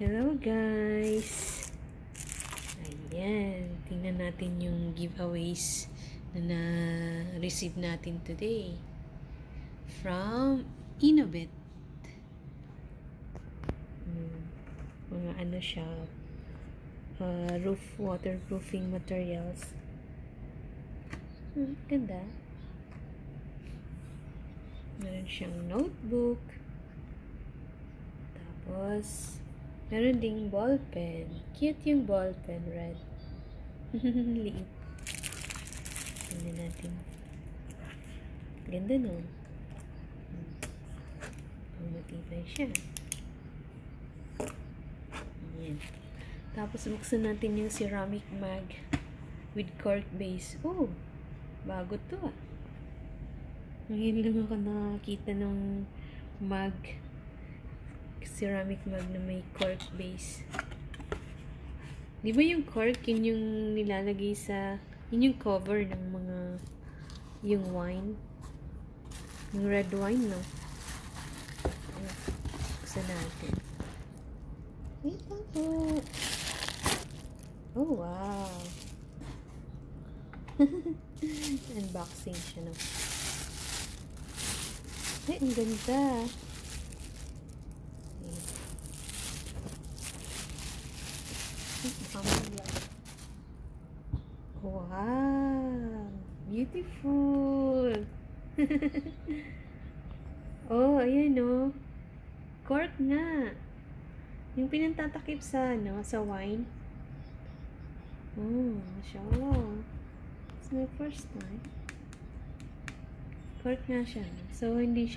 Hello guys! Ayan, tingnan natin yung giveaways na na-receive natin today from Innovate. Mga ano siya, waterproofing materials. Ganda. Meron siyang notebook. Tapos, meron ding ballpen. Cute yung ballpen, red. Liit. Tingnan natin. Ganda, no? Matibay siya. Ayan. Tapos, buksan natin yung ceramic mug with cork base. Oh! Bago to, ah. Ngayon lang ako nakakita ng mug. Ceramic mug na may cork base. Di ba yung cork, yun yung nilalagay sa, yun yung cover ng mga, yung wine. Yung red wine, no? Buksan natin. Wait lang po. Oh, wow. Unboxing siya, no? Ay, ang ganda. Wow! Beautiful! Oh, ayan, no? Cork nga. Yung pinantatakip sa, no? Sa wine. Oh, mashallah. It's my first time. Cork nga siya. So, hindi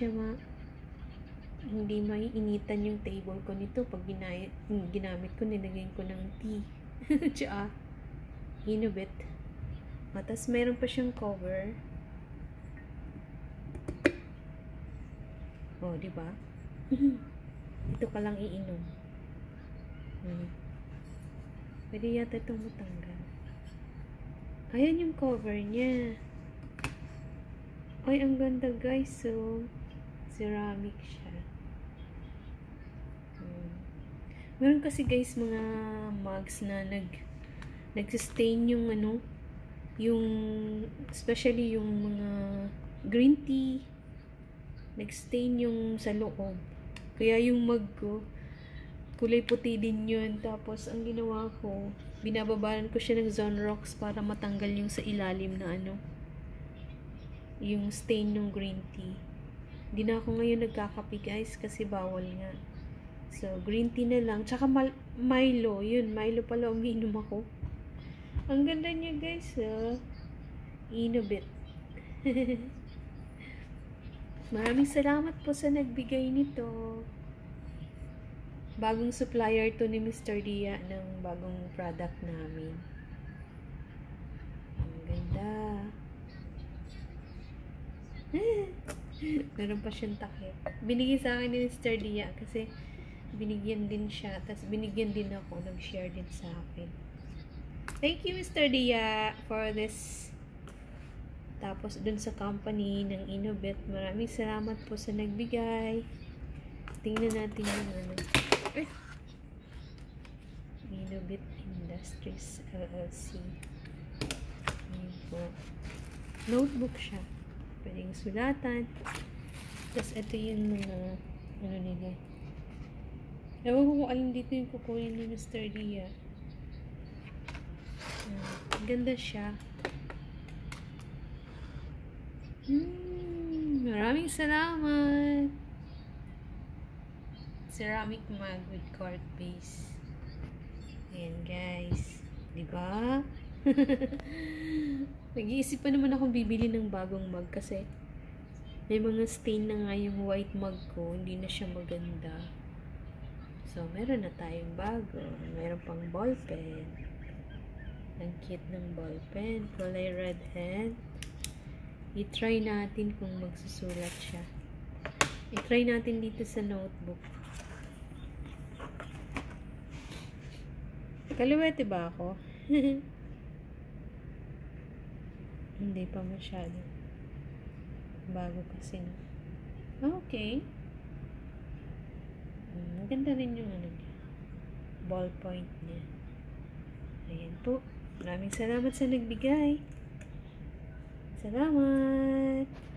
maiinitan yung table ko nito pag ginamit ko, nilagyan ko ng tea. Tsaka, Innovate. Tapos, meron pa siyang cover. Oh, di ba? Ito ka lang iinom. Pwede yata itong matanggal. Ayan yung cover niya. Ay, ang ganda guys. So, ceramic siya. Meron kasi guys mga mugs na nag-sustain yung ano, yung especially yung mga green tea, nag-stain yung sa loob. Kaya yung mug ko, kulay puti din yun. Tapos, ang ginawa ko, binababaran ko siya ng Zonrox para matanggal yung sa ilalim na ano, yung stain ng green tea. Hindi na ako ngayon nagkakape guys kasi bawal nga. So, green tea na lang. Tsaka Milo. Yun, Milo pala umiinom ako. Ang ganda niya guys. Innovate. Maraming salamat po sa nagbigay nito. Bagong supplier to ni Mr. Dia ng bagong product namin. Ang ganda. Meron pa siyang takip. Binigay sa akin ni Mr. Dia kasi binigyan din siya. Tapos binigyan din ako. Nag-share din sa akin. Thank you, Mr. Dia, for this. Tapos dun sa company ng Innovate. Maraming salamat po sa nagbigay. Tingnan natin yung ano. Innovate Industries LLC. Ayan po. Notebook siya. Pwedeng sulatan. Tapos ito yung mga ano nila. Ewan ko kung alin dito yung kukunin ni Mr. Dia. Ganda siya. Maraming salamat. Ceramic mug with cork base. Ayan guys. Diba? Nag-iisip pa naman akong bibili ng bagong mug kasi may mga stain na nga yung white mug ko. Hindi na siya maganda. So, meron na tayong bago. Meron pang ballpen. Ang cute ng ballpen. Kulay red and i-try natin kung magsusulat siya. I-try natin dito sa notebook. Kaluwete ba ako? Hindi pa masyado. Bago kasi na. Okay. Maganda rin yung ano niya. ballpoint niya. Ayan po. Maraming salamat sa nagbigay. Salamat!